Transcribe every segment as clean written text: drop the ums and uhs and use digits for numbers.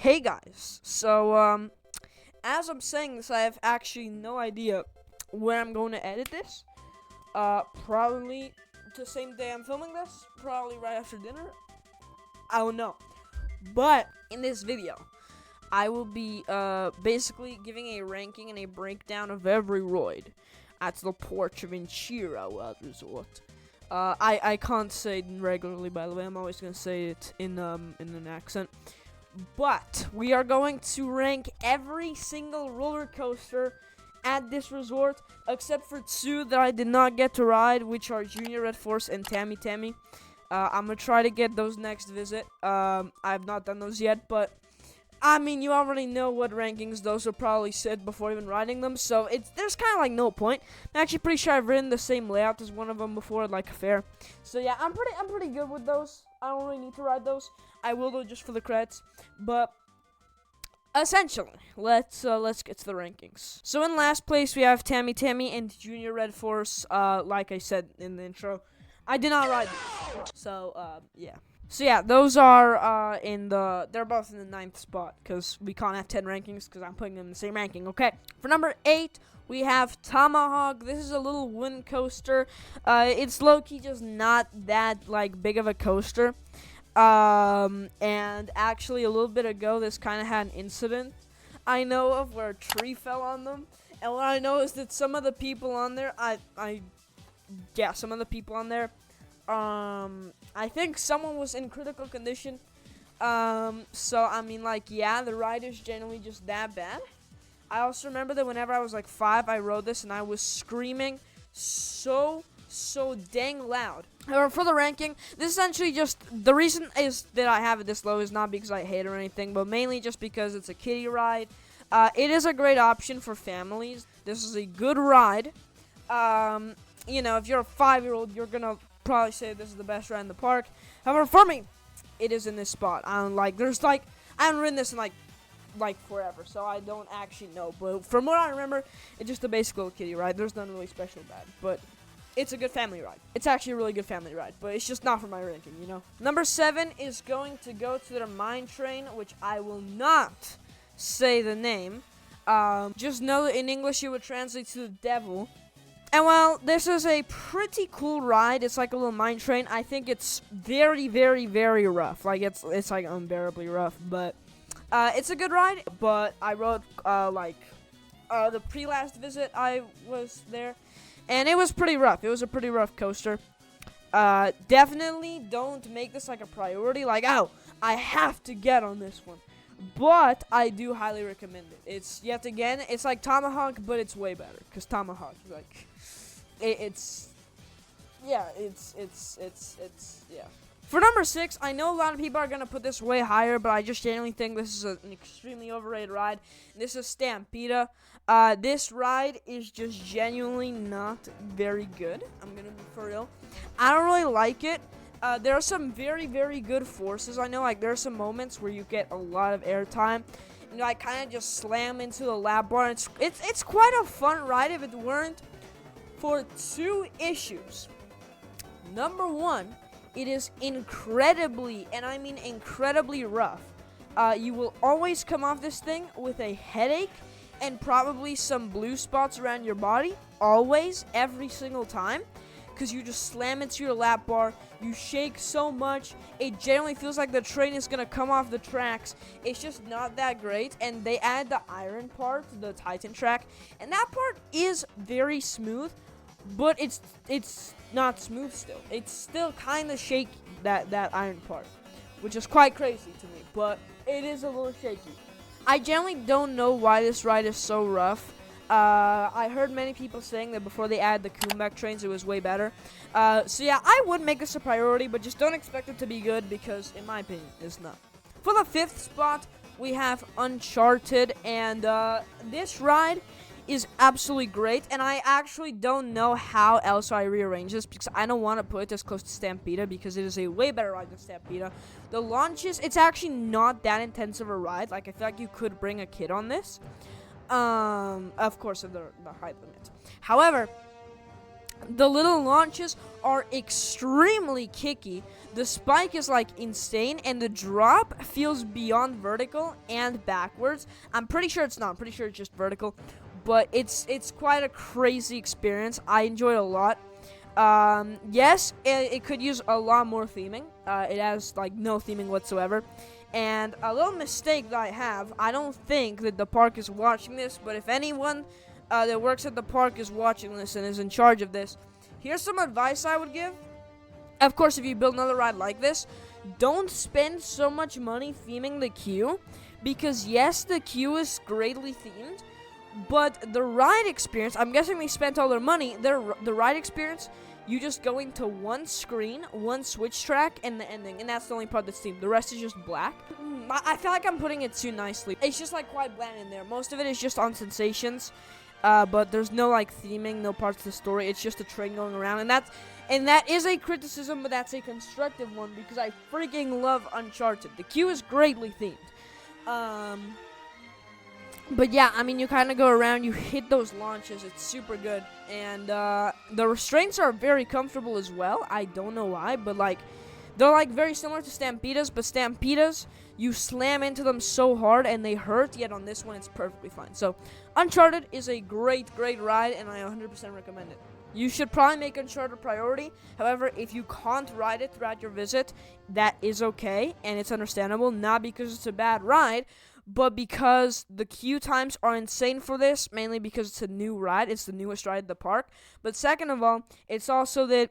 Hey guys, so as I'm saying this, I have actually no idea where I'm going to edit this. Probably the same day I'm filming this, probably right after dinner. I don't know. But in this video, I will be basically giving a ranking and a breakdown of every roid at the PORTAVENTUra Wild Resort. I can't say it regularly, by the way. I'm always gonna say it in an accent. But we are going to rank every single roller coaster at this resort, except for two that I did not get to ride, which are Junior Red Force and Tammy Tammy. I'm gonna try to get those next visit. I have not done those yet, but I mean, you already know what rankings those are probably set before even riding them, so there's kind of like no point. I'm actually pretty sure I've ridden the same layout as one of them before, like a fair. So yeah, I'm pretty good with those. I don't really need to ride those. I will though, just for the credits. But essentially, let's get to the rankings. So in last place we have Tammy Tammy and Junior Red Force. Like I said in the intro, I did not ride these. So yeah. So yeah, those are they're both in the 9th spot, because we can't have 10 rankings because I'm putting them in the same ranking. Okay, for number 8 we have Tomahawk. This is a little wooden coaster. It's low-key just not that like big of a coaster. And actually a little bit ago this kind of had an incident I know of where a tree fell on them, and what I know is that some of the people on there, some of the people on there, I think someone was in critical condition. So I mean, like, yeah, the ride is generally just that bad. I also remember that whenever I was like 5, I rode this and I was screaming so dang loud. However, for the ranking, this is essentially just, the reason is that I have it this low is not because I hate it or anything, but mainly just because it's a kiddie ride. It is a great option for families. This is a good ride. You know, if you're a 5-year-old, you're gonna probably say this is the best ride in the park. However, for me, it is in this spot. I haven't ridden this in like forever, so I don't actually know. But from what I remember, it's just a basic little kiddie ride. There's nothing really special about it, but it's a good family ride. It's actually a really good family ride, but it's just not for my ranking, you know. Number 7 is going to go to their mine train, which I will not say the name. Just know that in English it would translate to the devil. And well, this is a pretty cool ride. It's like a little mine train. I think it's very, very, very rough. Like, it's like unbearably rough, but it's a good ride. But I rode the pre-last visit I was there, and it was pretty rough. It was a pretty rough coaster. Definitely don't make this like a priority. Like, oh, I have to get on this one. But I do highly recommend it. It's, yet again, it's like Tomahawk, but it's way better. Because Tomahawk, like, it's yeah. For number 6, I know a lot of people are going to put this way higher, but I just genuinely think this is an extremely overrated ride. And this is Stampeda. This ride is just genuinely not very good. I'm going to be for real. I don't really like it. There are some very, very good forces. I know, like, there are some moments where you get a lot of airtime, and you, like, kind of just slam into the lap bar. And it's quite a fun ride if it weren't for 2 issues. Number 1, it is incredibly, and I mean incredibly rough. You will always come off this thing with a headache and probably some blue spots around your body. Always, every single time. Because you just slam into your lap bar, you shake so much, it generally feels like the train is going to come off the tracks. It's just not that great, and they add the iron part, the Titan track, and that part is very smooth, but it's not smooth still. It's still kind of shaky, that iron part, which is quite crazy to me, but it is a little shaky. I generally don't know why this ride is so rough. I heard many people saying that before they add the Kumbak trains, it was way better. So yeah, I would make this a priority, but just don't expect it to be good because, in my opinion, it's not. For the 5th spot, we have Uncharted, and this ride is absolutely great, and I actually don't know how else I rearrange this because I don't want to put it this close to Stampeda because it is a way better ride than Stampeda. The launches, it's actually not that intense of a ride. Like, I feel like you could bring a kid on this. Of course, of the height limit. However, The little launches are extremely kicky. The spike is like insane, and the drop feels beyond vertical and backwards. I'm pretty sure it's not. I'm pretty sure it's just vertical, but it's quite a crazy experience. I enjoy it a lot. Yes, it could use a lot more theming. It has like no theming whatsoever. And a little mistake that I have, I don't think that the park is watching this, but if anyone that works at the park is watching this and is in charge of this, here's some advice I would give. Of course, if you build another ride like this, don't spend so much money theming the queue, because yes, the queue is greatly themed, but the ride experience, I'm guessing they spent all their money. The ride experience, you just go into one screen, one switch track, and the ending, and that's the only part that's themed. The rest is just black. I feel like I'm putting it too nicely. It's just like quite bland in there. Most of it is just on sensations, but there's no like theming, no parts of the story. It's just a train going around, and that is a criticism, but that's a constructive one, because I freaking love Uncharted. The queue is greatly themed. But yeah, I mean, you kind of go around, you hit those launches, it's super good, and the restraints are very comfortable as well. I don't know why, but like, they're like very similar to Stampedas, but Stampedas, you slam into them so hard and they hurt, yet on this one it's perfectly fine. So Uncharted is a great ride, and I 100% recommend it. You should probably make Uncharted a priority. However, if you can't ride it throughout your visit, that is okay, and it's understandable, not because it's a bad ride, but because the queue times are insane for this, mainly because it's a new ride. It's the newest ride at the park. But second of all, it's also that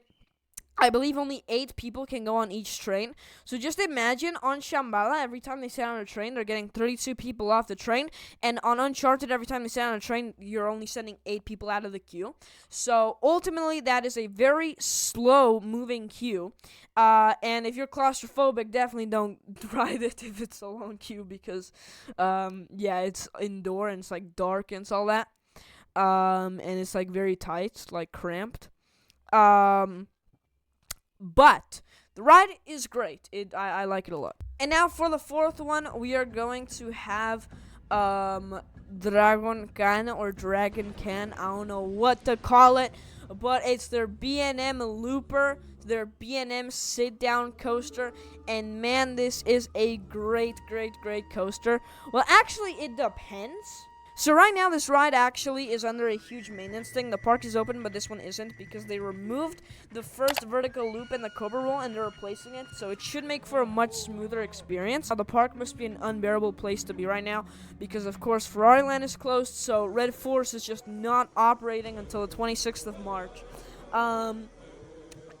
I believe only 8 people can go on each train. So just imagine on Shambala, every time they sit on a train, they're getting 32 people off the train. And on Uncharted, every time they sit on a train, you're only sending 8 people out of the queue. So ultimately, that is a very slow moving queue. And if you're claustrophobic, definitely don't ride it if it's a long queue, because, yeah, it's indoor and it's like dark and all that. And it's like very tight, like cramped. But the ride is great. I like it a lot. And now for the fourth one, we are going to have Dragon Can or Dragon Can. I don't know what to call it, but it's their B&M Looper, their B&M sit-down coaster, and man, this is a great coaster. Well, actually, it depends. So right now, this ride actually is under a huge maintenance thing. The park is open, but this one isn't, because they removed the first vertical loop and the Cobra Roll, and they're replacing it, so it should make for a much smoother experience. The park must be an unbearable place to be right now, because of course Ferrari Land is closed, so Red Force is just not operating until the 26th of March. And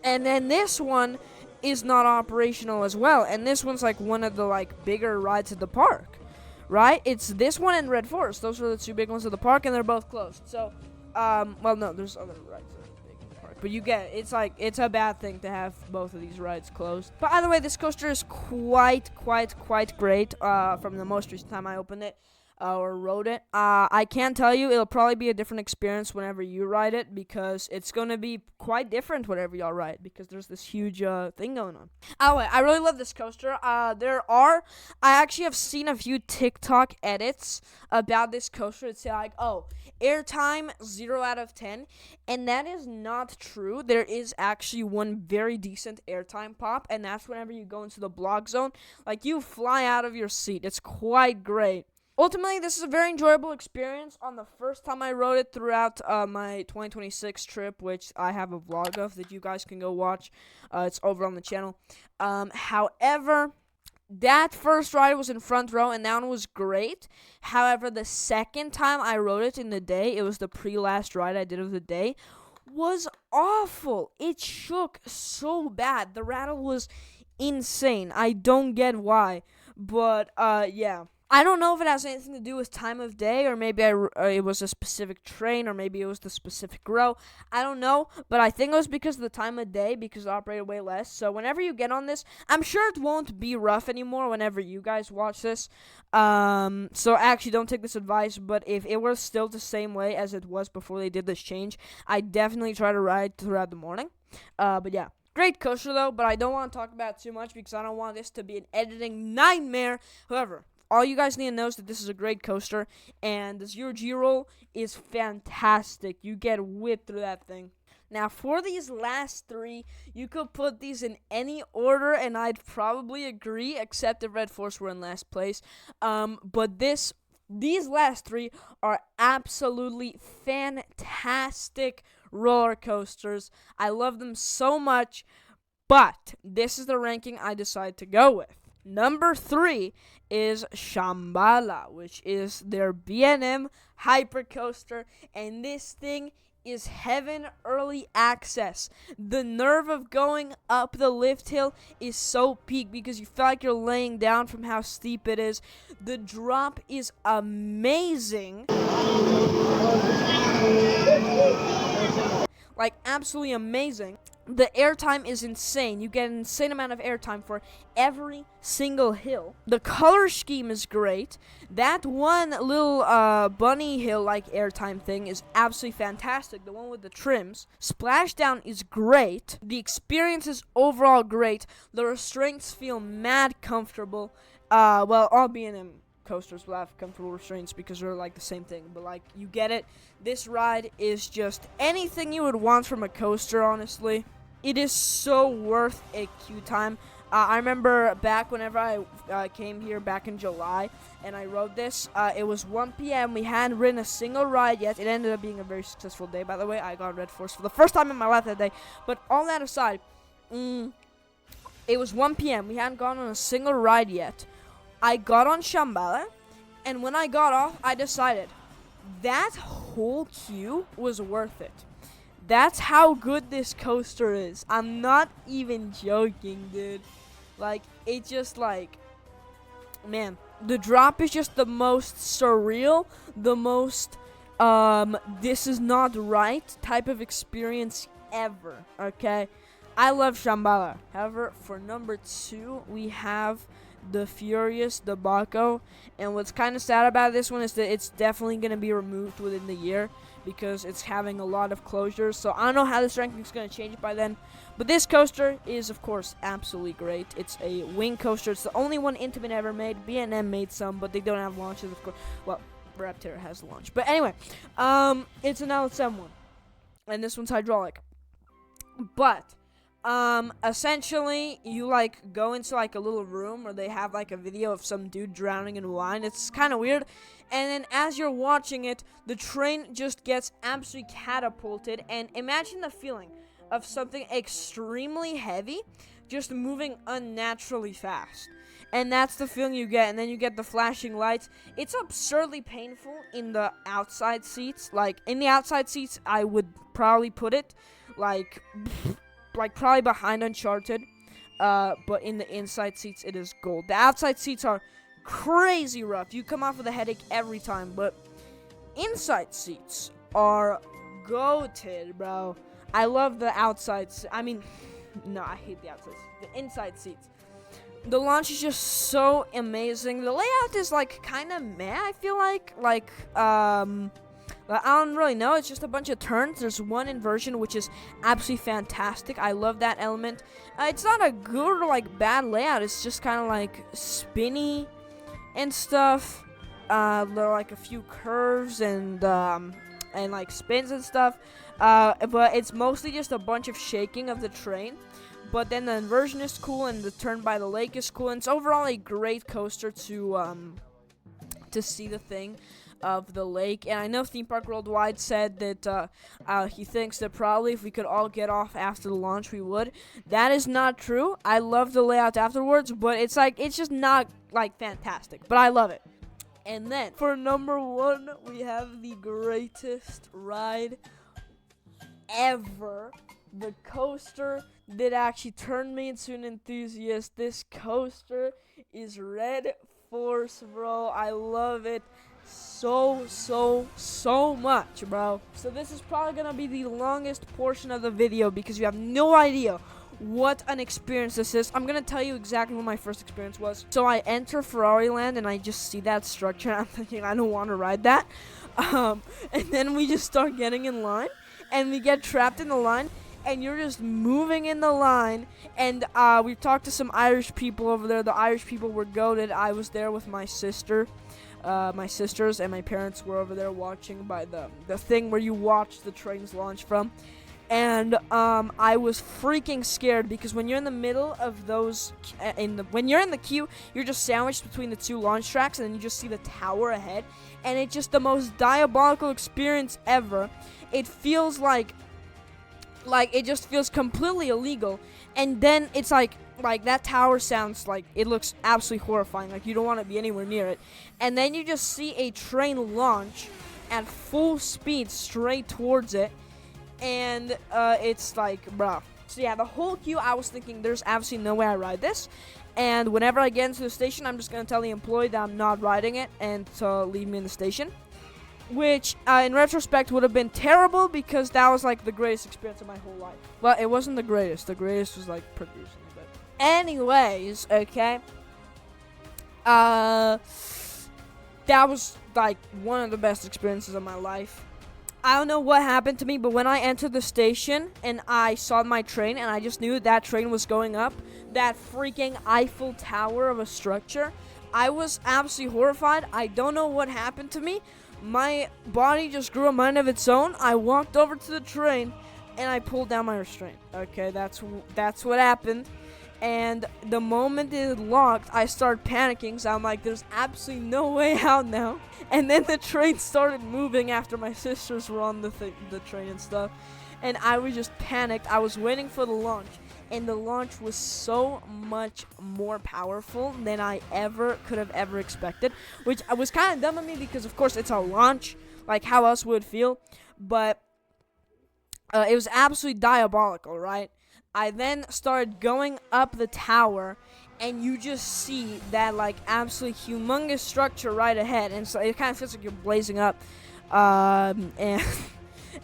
then this one is not operational as well, and this one's like one of the like bigger rides at the park. Right? It's this one and Red Forest. Those are the two big ones of the park, and they're both closed. So, well, no, there's other rides that are big in the park. But you get it. It's like, it's a bad thing to have both of these rides closed. But either way, this coaster is quite great, from the most recent time I opened it. Or rode it. I can tell you it'll probably be a different experience whenever you ride it, because it's going to be quite different whenever y'all ride, because there's this huge thing going on. Anyway, I really love this coaster. I actually have seen a few TikTok edits about this coaster that say like, oh, airtime 0 out of 10, and that is not true. There is actually one very decent airtime pop, and that's whenever you go into the block zone. Like, you fly out of your seat. It's quite great. Ultimately, this is a very enjoyable experience. On the first time I rode it throughout my 2026 trip, which I have a vlog of that you guys can go watch. It's over on the channel. However, that first ride was in front row, and that one was great. However, the second time I rode it in the day, it was the pre-last ride I did of the day, was awful. It shook so bad. The rattle was insane. I don't get why, but yeah. I don't know if it has anything to do with time of day, or maybe it was a specific train, or maybe it was the specific row. I don't know, but I think it was because of the time of day, because it operated way less. So whenever you get on this, I'm sure it won't be rough anymore whenever you guys watch this. So actually, don't take this advice, but if it was still the same way as it was before they did this change, I definitely try to ride throughout the morning. But yeah. Great coaster, though, but I don't want to talk about it too much, because I don't want this to be an editing nightmare. However, all you guys need to know is that this is a great coaster, and the 0G roll is fantastic. You get whipped through that thing. Now, for these last three, you could put these in any order, and I'd probably agree, except if Red Force were in last place. But these last three are absolutely fantastic roller coasters. I love them so much, but this is the ranking I decided to go with. Number 3 is Shambala, which is their B&M hypercoaster, and this thing is heaven early access. The nerve of going up the lift hill is so peak because you feel like you're laying down from how steep it is. The drop is amazing. Like, absolutely amazing. The airtime is insane. You get an insane amount of airtime for every single hill. The color scheme is great. That one little bunny hill-like airtime thing is absolutely fantastic. The one with the trims. Splashdown is great. The experience is overall great. The restraints feel mad comfortable. Well, all B&M coasters will have comfortable restraints because they're like the same thing, but like, you get it. This ride is just anything you would want from a coaster, honestly. It is so worth a queue time. I remember back whenever I came here back in July and I rode this, it was 1 p.m. We hadn't ridden a single ride yet. It ended up being a very successful day, by the way. I got Red Force for the first time in my life that day. But all that aside, it was 1 p.m. We hadn't gone on a single ride yet. I got on Shambala, and when I got off, I decided that whole queue was worth it. That's how good this coaster is. I'm not even joking, dude. Like, it just, like, man, the drop is just the most surreal, the most, this is not right type of experience ever, okay? I love Shambala. However, for number 2, we have the Furious, the Baco, and what's kind of sad about this one is that it's definitely going to be removed within the year because it's having a lot of closures, so I don't know how this ranking is going to change by then, but this coaster is, of course, absolutely great. It's a wing coaster. It's the only one Intamin ever made. B&M made some, but they don't have launches, of course. Well, Raptor has the launch, but anyway, it's an LSM one, and this one's hydraulic, but essentially, you, like, go into, like, a little room where they have, like, a video of some dude drowning in wine. It's kind of weird. And then as you're watching it, the train just gets absolutely catapulted. And imagine the feeling of something extremely heavy just moving unnaturally fast. And that's the feeling you get. And then you get the flashing lights. It's absurdly painful in the outside seats. Like, in the outside seats, I would probably put it, like probably behind Uncharted, but in the inside seats, it is gold. The outside seats are crazy rough. You come off with a headache every time, but inside seats are goated, bro. I love the outside. I mean, no, I hate the outside seats. The inside seats. The launch is just so amazing. The layout is, like, kind of meh, I feel like. I don't really know. It's just a bunch of turns. There's one inversion, which is absolutely fantastic. I love that element. It's not a good or, like, bad layout. It's just kind of, like, spinny and stuff. There are, like, a few curves and like, spins and stuff. But it's mostly just a bunch of shaking of the train. But then the inversion is cool, and the turn by the lake is cool. And it's overall a great coaster to see the thing of the lake. And I know Theme Park Worldwide said that he thinks that probably if we could all get off after the launch, we would. That is not true. I love the layout afterwards, but it's like, it's just not, like, fantastic, but I love it. And then for number 1, we have the greatest ride ever, the coaster that actually turned me into an enthusiast. This coaster is Red Force, bro. I love it so much, bro. So this is probably gonna be the longest portion of the video because you have no idea what an experience this is. I'm gonna tell you exactly what my first experience was. So I enter Ferrari Land and I just see that structure and I'm thinking, I don't want to ride that. And then we just start getting in line and we get trapped in the line and you're just moving in the line. And we talked to some Irish people over there. The Irish people were goated. I was there with my sister. My sisters and my parents were over there watching by the thing where you watch the trains launch from. And I was freaking scared because when you're in the middle of those, when you're in the queue, you're just sandwiched between the two launch tracks, and then you just see the tower ahead, and it's just the most diabolical experience ever. It feels like it just feels completely illegal, and then it's like that tower sounds like it looks absolutely horrifying. Like you don't want to be anywhere near it, and then you just see a train launch at full speed straight towards it. And it's like, bruh. So yeah, the whole queue, I was thinking there's absolutely no way I ride this. And whenever I get into the station, I'm just going to tell the employee that I'm not riding it and to leave me in the station. Which, in retrospect, would have been terrible because that was like the greatest experience of my whole life. Well, it wasn't the greatest. The greatest was like producing it. Anyways, okay. That was like one of the best experiences of my life. I don't know what happened to me, but when I entered the station and I saw my train and I just knew that train was going up, that freaking Eiffel Tower of a structure, I was absolutely horrified. I don't know what happened to me. My body just grew a mind of its own. I walked over to the train and I pulled down my restraint. Okay, that's what happened. And the moment it locked, I started panicking. So I'm like, there's absolutely no way out now. And then the train started moving after my sisters were on the train and stuff. And I was just panicked. I was waiting for the launch. And the launch was so much more powerful than I could have ever expected. Which was kind of dumb of me because, of course, it's a launch. Like, how else would it feel? But it was absolutely diabolical, right? I then started going up the tower, and you just see that, like, absolutely humongous structure right ahead. And so it kind of feels like you're blazing up. And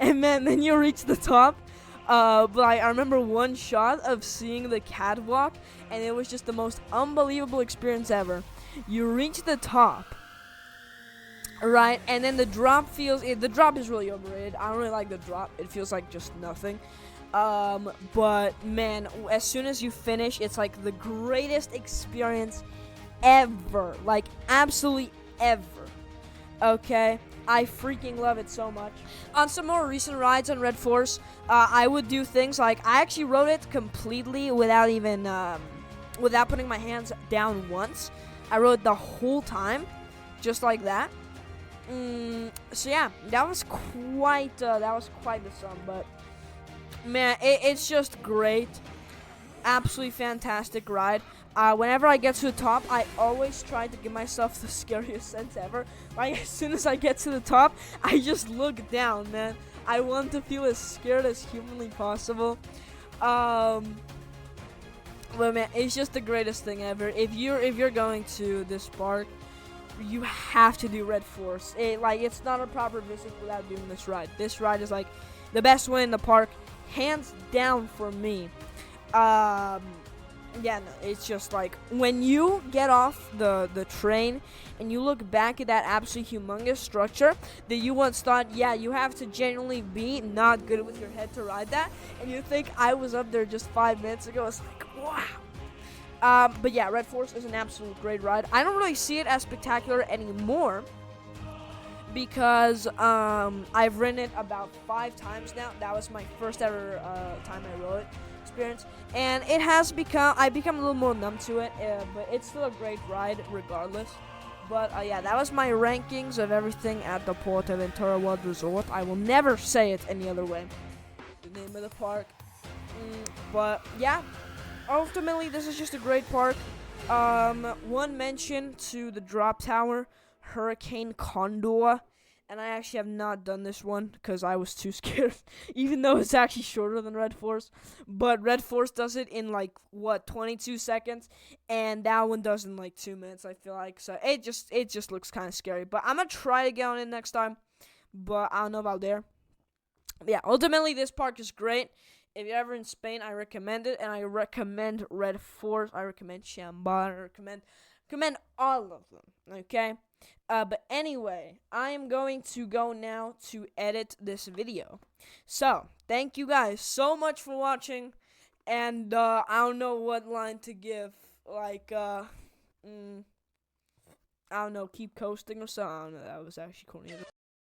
man, then you reach the top. But I remember one shot of seeing the catwalk, and it was just the most unbelievable experience ever. You reach the top, right? And then the drop the drop is really overrated. I don't really like the drop. It feels like just nothing. But man, as soon as you finish, it's like the greatest experience ever. Like, absolutely ever. Okay? I freaking love it so much. On some more recent rides on Red Force, I would do things like, I actually rode it completely without even, without putting my hands down once. I rode it the whole time, just like that. So yeah, that was quite the sum, but man, it's just great. Absolutely fantastic ride. Whenever I get to the top, I always try to give myself the scariest sense ever. Like, as soon as I get to the top, I just look down, man. I want to feel as scared as humanly possible. But man, it's just the greatest thing ever. If you're going to this park, you have to do Red Force. It's not a proper visit without doing this ride. This ride is like the best one in the park, hands down for me. Yeah, no, it's just like when you get off the train and you look back at that absolutely humongous structure that you once thought, yeah, you have to genuinely be not good with your head to ride that, and you think I was up there just 5 minutes ago. It's like, wow. But yeah, Red Force is an absolute great ride. I don't really see it as spectacular anymore because I've ridden it about 5 times now. That was my first ever time I rode it experience, and I've become a little more numb to it, but it's still a great ride regardless. But yeah, that was my rankings of everything at the PORTAVENTURA World Resort. I will never say it any other way, the name of the park. But yeah, ultimately this is just a great park. One mention to the drop tower, Hurricane Condor. And I actually have not done this one because I was too scared, even though it's actually shorter than Red Force. But Red Force does it in 22 seconds, and that one does in 2 minutes, I feel like. So it just looks kind of scary. But I'm gonna try to get on it next time, but I don't know about there. But yeah, ultimately this park is great. If you're ever in Spain, I recommend it, and I recommend Red Force. I recommend Shambala. I recommend all of them. Okay. But anyway, I am going to go now to edit this video. So, thank you guys so much for watching. And, I don't know what line to give. I don't know, keep coasting or something. I don't know, that was actually corny.